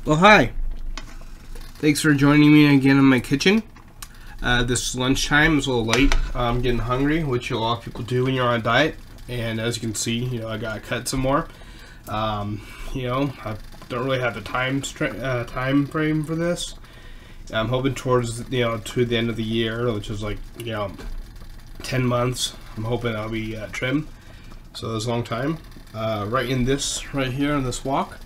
Well, hi. Thanks for joining me again in my kitchen. This is lunchtime. It's a little late. I'm getting hungry, which a lot of people do when you're on a diet. And as you can see, I gotta cut some more. I don't really have the time frame for this. I'm hoping towards to the end of the year, which is like 10 months. I'm hoping I'll be trim. So that's a long time. Right in here in this wok,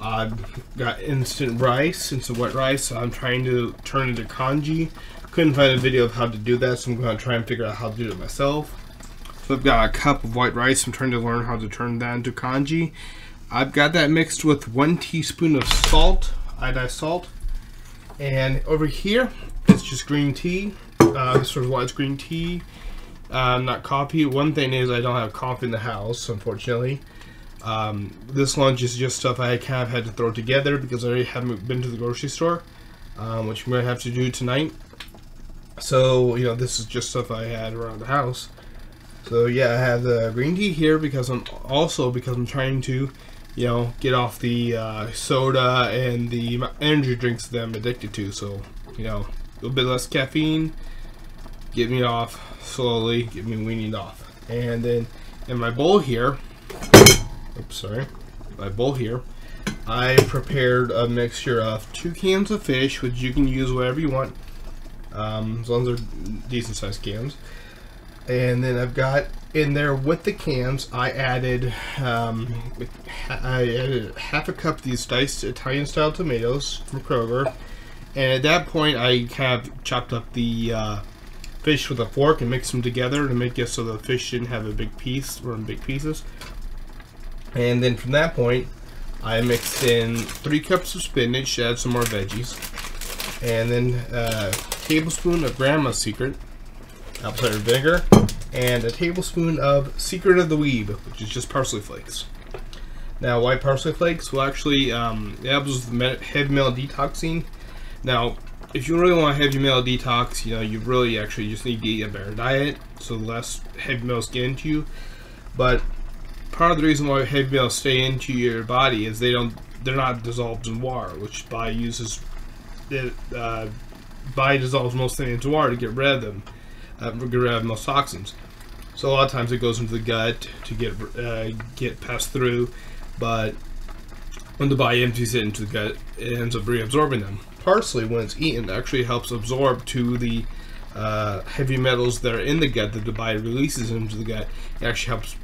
I've got instant wet rice. So I'm trying to turn it into congee. Couldn't find a video of how to do that, so I'm going to try and figure out how to do it myself. So I've got a cup of white rice. I'm trying to learn how to turn that into congee. I've got that mixed with 1 teaspoon of salt, iodized salt. And over here, it's just green tea. This sort of white green tea, not coffee. One thing is I don't have coffee in the house, unfortunately. This lunch is just stuff I kind of had to throw together because I already haven't been to the grocery store, which I'm going to have to do tonight. So, this is just stuff I had around the house. So yeah, I have the green tea here because I'm trying to, get off the soda and the energy drinks that I'm addicted to. So, a little bit less caffeine, get me off slowly, get me weaning off. And then in my bowl here, I prepared a mixture of 2 cans of fish, which you can use whatever you want, as long as they're decent sized cans. And then I've got in there with the cans, I added half a cup of these diced Italian style tomatoes from Kroger. And at that point, I kind of chopped up the fish with a fork and mixed them together to make it so the fish didn't have a big piece or in big pieces. And then from that point, I mixed in 3 cups of spinach to add some more veggies. And then a tablespoon of Grandma's Secret apple cider vinegar, and a tablespoon of Secret of the Weeb, which is just parsley flakes. Now, why parsley flakes? Well, actually, it helps with heavy metal detoxing. Now, if you really want a heavy metal detox, you really actually just need to eat a better diet, so less heavy metals get into you. But part of the reason why heavy metals stay into your body is they're not dissolved in water, which body uses. Body dissolves most things into water to get rid of them. Get rid of most toxins. So a lot of times it goes into the gut to get passed through, but when the body empties it into the gut, it ends up reabsorbing them. Parsley, when it's eaten, actually helps absorb to the heavy metals that are in the gut that the body releases into the gut. It actually helps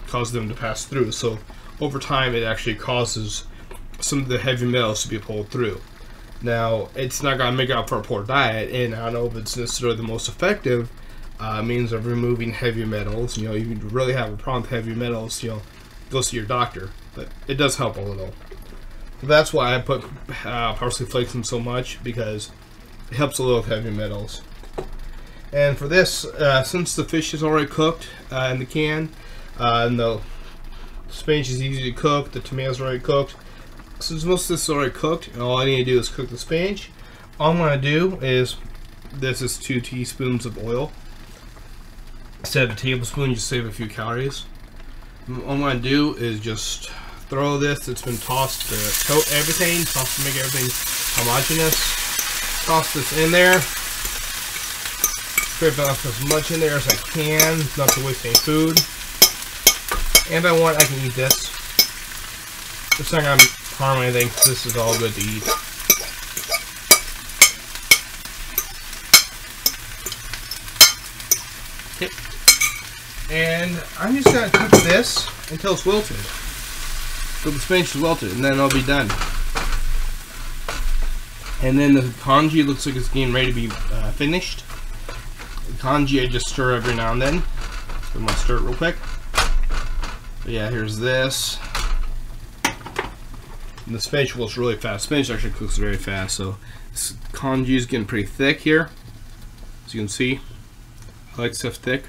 cause them to pass through. So over time, it actually causes some of the heavy metals to be pulled through. Now, it's not going to make up for a poor diet, and I don't know if it's necessarily the most effective means of removing heavy metals. If you really have a problem with heavy metals, go see your doctor. But it does help a little. So that's why I put parsley flakes in so much, because it helps a little with heavy metals. And for this, since the fish is already cooked in the can, and the spinach is easy to cook, the tomatoes are already cooked. Since most of this is already cooked, and all I need to do is cook the spinach, all I'm going to do is, this is 2 teaspoons of oil. Instead of a tablespoon, just save a few calories. All I'm going to do is just throw this, it's been tossed to coat everything, toss to make everything homogeneous. Toss this in there. Scrape off as much in there as I can, not to waste any food. And if I want, I can eat this. It's not going to harm anything. This is all good to eat. Okay. And I'm just going to cook this until it's wilted. So the spinach is wilted, and then I'll be done. And then the congee looks like it's getting ready to be finished. The congee I just stir every now and then. So I'm going to stir it real quick. But yeah, here's this. And the spinach cooks really fast. Spinach actually cooks very fast, so this congee is getting pretty thick here. As you can see, I like stuff thick.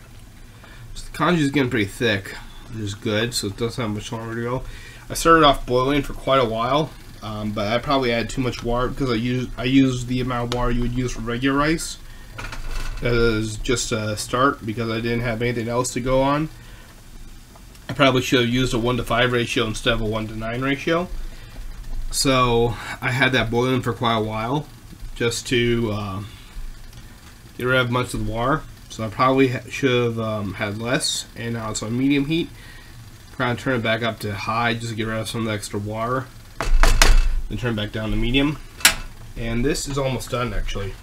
So the congee is getting pretty thick, which is good, so it doesn't have much longer to go. I started off boiling for quite a while, but I probably added too much water because I used the amount of water you would use for regular rice as just a start because I didn't have anything else to go on. I probably should have used a 1:5 ratio instead of a 1:9 ratio. So I had that boiling for quite a while just to get rid of much of the water. So I probably should have had less, and now it's on medium heat. Trying to turn it back up to high just to get rid of some of the extra water. Then turn it back down to medium. And this is almost done actually.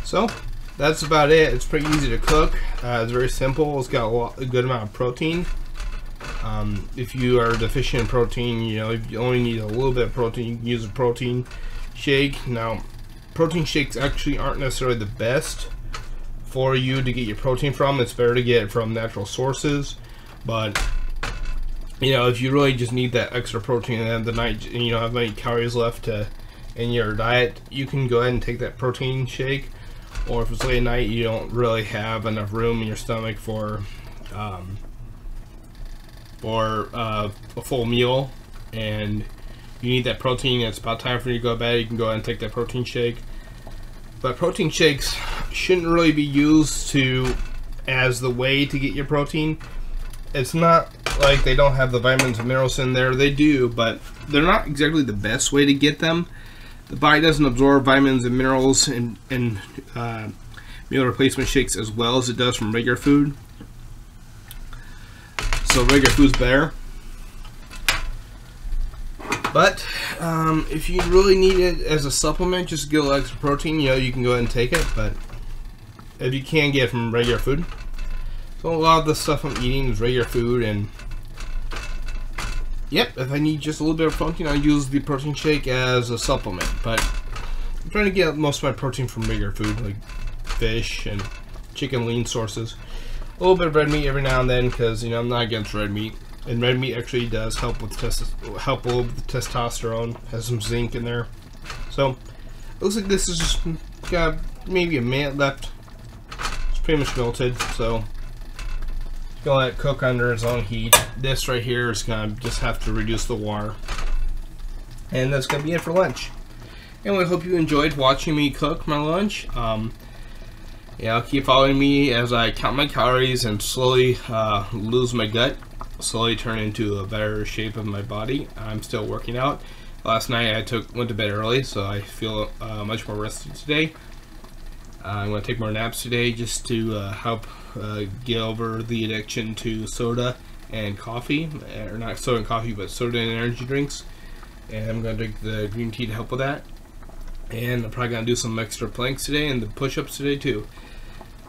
So that's about it. It's pretty easy to cook. It's very simple. It's got a good amount of protein. If you are deficient in protein, you know, if you only need a little bit of protein, you can use a protein shake. Now, protein shakes actually aren't necessarily the best for you to get your protein from. It's better to get it from natural sources. But you know, if you really just need that extra protein at the end of the night and you don't have any calories left in your diet, you can go ahead and take that protein shake. Or if it's late at night, you don't really have enough room in your stomach for a full meal, and you need that protein, it's about time for you to go to bed, you can go ahead and take that protein shake. But protein shakes shouldn't really be used as the way to get your protein. It's not like they don't have the vitamins and minerals in there. They do, but they're not exactly the best way to get them. The body doesn't absorb vitamins and minerals and meal replacement shakes as well as it does from regular food. So regular food's better. But if you really need it as a supplement, just get a little extra protein, you know, you can go ahead and take it. But if you can get it from regular food, so a lot of the stuff I'm eating is regular food. And yep, if I need just a little bit of protein, I use the protein shake as a supplement. But I'm trying to get most of my protein from regular food, like fish and chicken lean sources. A little bit of red meat every now and then, because you know I'm not against red meat, and red meat actually does help with testosterone. Has some zinc in there. So it looks like this is just got maybe a minute left. It's pretty much melted, so gonna let it cook under its own heat. This right here is gonna just have to reduce the water, and that's gonna be it for lunch. Anyway, I hope you enjoyed watching me cook my lunch. Yeah, keep following me as I count my calories and slowly lose my gut, slowly turn into a better shape of my body. I'm still working out. Last night I went to bed early, so I feel much more rested today. I'm going to take more naps today just to help get over the addiction to soda and coffee, or not soda and coffee, but soda and energy drinks. And I'm going to drink the green tea to help with that. And I'm probably going to do some extra planks today and the push-ups today too.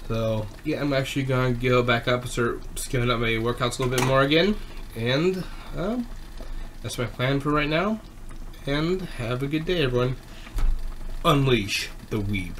So yeah, I'm actually going to go back up and start skipping up my workouts a little bit more again. And that's my plan for right now. And have a good day, everyone. Unleash the Weeb.